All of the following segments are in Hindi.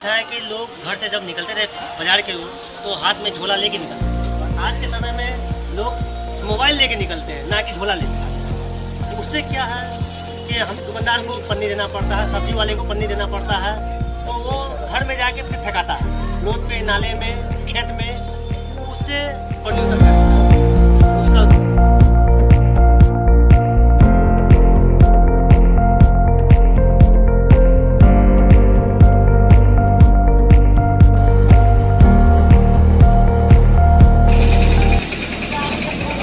है कि लोग घर से जब निकलते थे बाजार के ओर तो हाथ में झोला लेके निकलते थे। और आज के समय में लोग मोबाइल लेके निकलते हैं, ना कि झोला लेके। तो उससे क्या है कि हम दुकानदार को पन्नी देना पड़ता है, सब्जी वाले को पन्नी देना पड़ता है, तो वो घर में जाके फिर फेंकाता है रोड पे, नाले में, खेत में। तो उससे पोल्यूशन है उसका।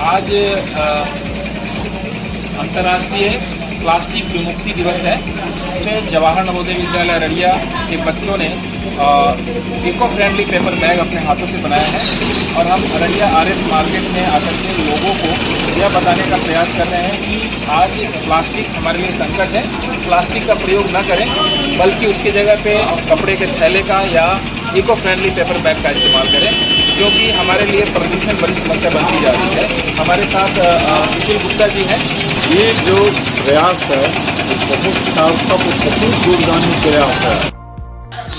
आज अंतर्राष्ट्रीय प्लास्टिक विमुक्ति दिवस है। इसमें जवाहर नवोदय विद्यालय अररिया के बच्चों ने इको फ्रेंडली पेपर बैग अपने हाथों से बनाया है और हम अररिया आरएस मार्केट में आकर के लोगों को यह बताने का प्रयास कर रहे हैं कि आज प्लास्टिक हमारे लिए संकट है। प्लास्टिक का प्रयोग न करें, बल्कि उसकी जगह पे कपड़े के थैले का या इको फ्रेंडली पेपर बैग का इस्तेमाल करें, क्योंकि हमारे लिए प्रदूषण बड़ी समस्या बनती जा रही है। हमारे साथ निखिल गुप्ता जी हैं। ये जो प्रयास है बहुत सार्थक और बहुत दूरगामी प्रयास है।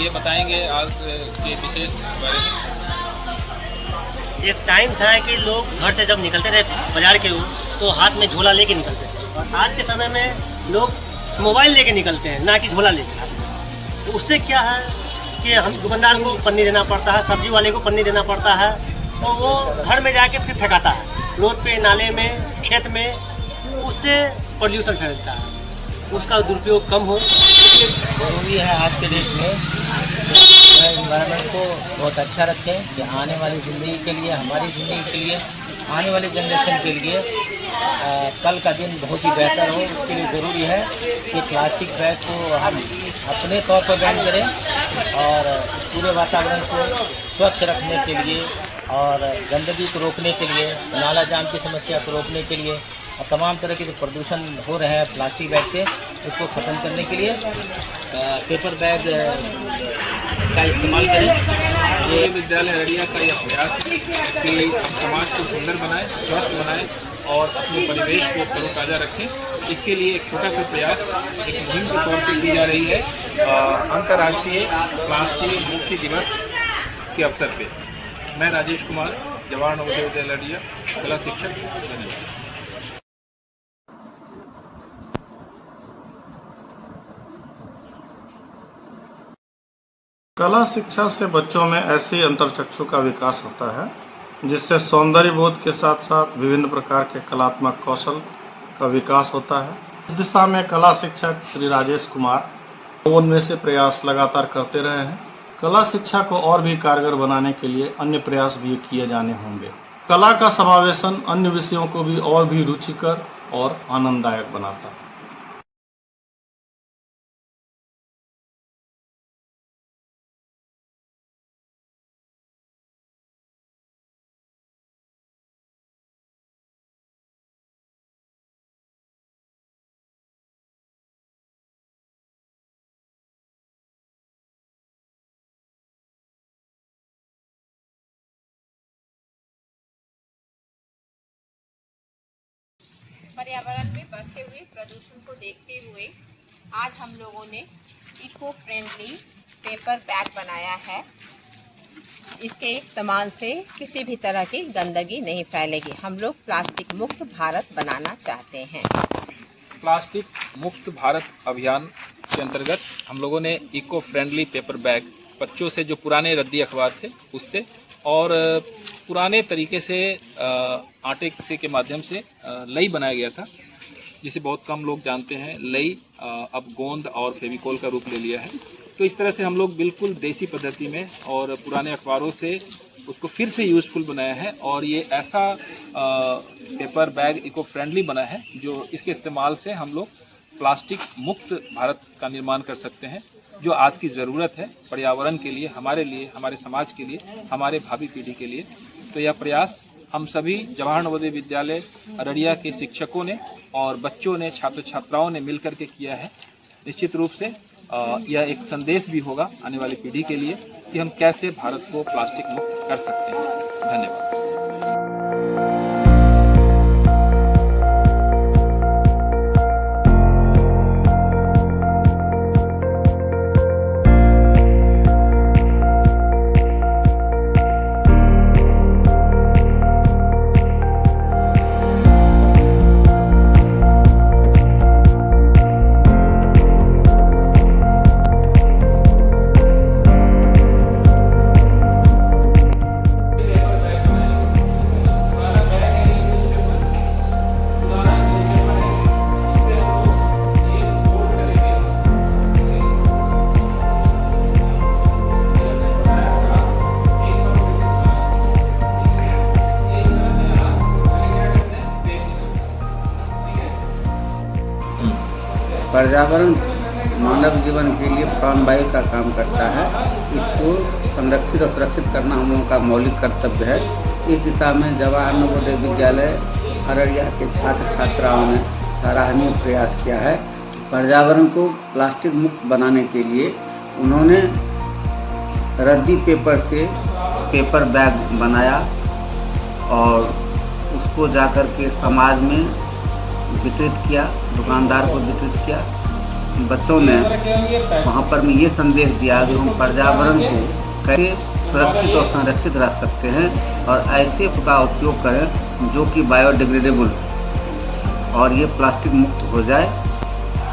ये बताएंगे आज के विशेष बारे में। एक टाइम था कि लोग घर से जब निकलते थे बाजार के ओर तो हाथ में झोला लेके निकलते थे। और आज के समय में लोग मोबाइल लेके निकलते हैं, ना कि झोला लेके। तो उससे क्या है कि हम दुकानदार को पन्नी देना पड़ता है, सब्जी वाले को पन्नी देना पड़ता है, तो वो घर में जाके फिर फेंकाता है रोड पे, नाले में, खेत में। उससे पोल्यूशन फैलता है, उसका दुरुपयोग कम हो। ज़रूरी है आज के डेट में एनवायरनमेंट को बहुत अच्छा रखें कि आने वाली ज़िंदगी के लिए, हमारी ज़िंदगी के लिए, आने वाली जनरेशन के लिए कल का दिन बहुत ही बेहतर हो। उसके लिए ज़रूरी है कि प्लास्टिक बैग को हम अपने तौर पर बैन करें और पूरे वातावरण को स्वच्छ रखने के लिए और गंदगी को रोकने के लिए, नाला जाम की समस्या को रोकने के लिए और तमाम तरह के जो प्रदूषण हो रहे हैं प्लास्टिक बैग से, उसको ख़त्म करने के लिए पेपर बैग का इस्तेमाल करें। ये विद्यालय अररिया का यह प्रयास है कि समाज को सुंदर बनाएं, स्वस्थ बनाएं और अपने परिवेश को तरोताज़ा रखें। इसके लिए एक छोटा सा प्रयास एक मुहिम के तौर पर की जा रही है अंतर्राष्ट्रीय प्लास्टिक मुक्ति दिवस के अवसर पे। मैं राजेश कुमार, जवाहर नवोदय विद्यालय अररिया, कला शिक्षक। धन्यवाद। कला शिक्षा से बच्चों में ऐसी अंतर्चक्षु का विकास होता है जिससे सौंदर्य बोध के साथ साथ विभिन्न प्रकार के कलात्मक कौशल का विकास होता है। इस दिशा में कला शिक्षक श्री राजेश कुमार उनमें से प्रयास लगातार करते रहे हैं। कला शिक्षा को और भी कारगर बनाने के लिए अन्य प्रयास भी किए जाने होंगे। कला का समावेशन अन्य विषयों को भी और भी रुचिकर और आनंददायक बनाता है। पर्यावरण में बढ़ते हुए प्रदूषण को देखते हुए आज हम लोगों ने इको फ्रेंडली पेपर बैग बनाया है। इसके इस्तेमाल से किसी भी तरह की गंदगी नहीं फैलेगी। हम लोग प्लास्टिक मुक्त भारत बनाना चाहते हैं। प्लास्टिक मुक्त भारत अभियान के अंतर्गत हम लोगों ने इको फ्रेंडली पेपर बैग बच्चों से, जो पुराने रद्दी अखबार थे उससे और पुराने तरीके से आटे से के माध्यम से लई बनाया गया था, जिसे बहुत कम लोग जानते हैं। लई अब गोंद और फेविकोल का रूप ले लिया है। तो इस तरह से हम लोग बिल्कुल देसी पद्धति में और पुराने अखबारों से उसको फिर से यूज़फुल बनाया है और ये ऐसा पेपर बैग इको फ्रेंडली बना है जो इसके इस्तेमाल से हम लोग प्लास्टिक मुक्त भारत का निर्माण कर सकते हैं, जो आज की ज़रूरत है पर्यावरण के लिए, हमारे समाज के लिए, हमारे भावी पीढ़ी के लिए। तो यह प्रयास हम सभी जवाहर नवोदय विद्यालय अररिया के शिक्षकों ने और बच्चों ने, छात्र छात्राओं ने मिलकर के किया है। निश्चित रूप से यह एक संदेश भी होगा आने वाली पीढ़ी के लिए कि हम कैसे भारत को प्लास्टिक मुक्त कर सकते हैं। धन्यवाद। पर्यावरण मानव जीवन के लिए प्राणवायु का काम करता है। इसको संरक्षित और सुरक्षित करना हम लोगों का मौलिक कर्तव्य है। इस दिशा में जवाहर नवोदय विद्यालय अररिया के छात्र छात्राओं ने सराहनीय प्रयास किया है। पर्यावरण को प्लास्टिक मुक्त बनाने के लिए उन्होंने रद्दी पेपर से पेपर बैग बनाया और उसको जाकर के समाज में वितरित किया, दुकानदार को वितरित किया। बच्चों ने वहाँ पर में ये संदेश दिया कि हम पर्यावरण को कैसे सुरक्षित और संरक्षित रख सकते हैं और ऐसे का उपयोग करें जो कि बायोडिग्रेडेबल और ये प्लास्टिक मुक्त हो जाए।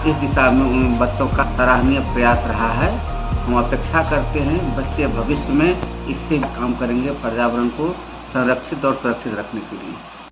इस दिशा में उन बच्चों का सराहनीय प्रयास रहा है। हम अपेक्षा करते हैं बच्चे भविष्य में इससे काम करेंगे पर्यावरण को संरक्षित और सुरक्षित रखने के लिए।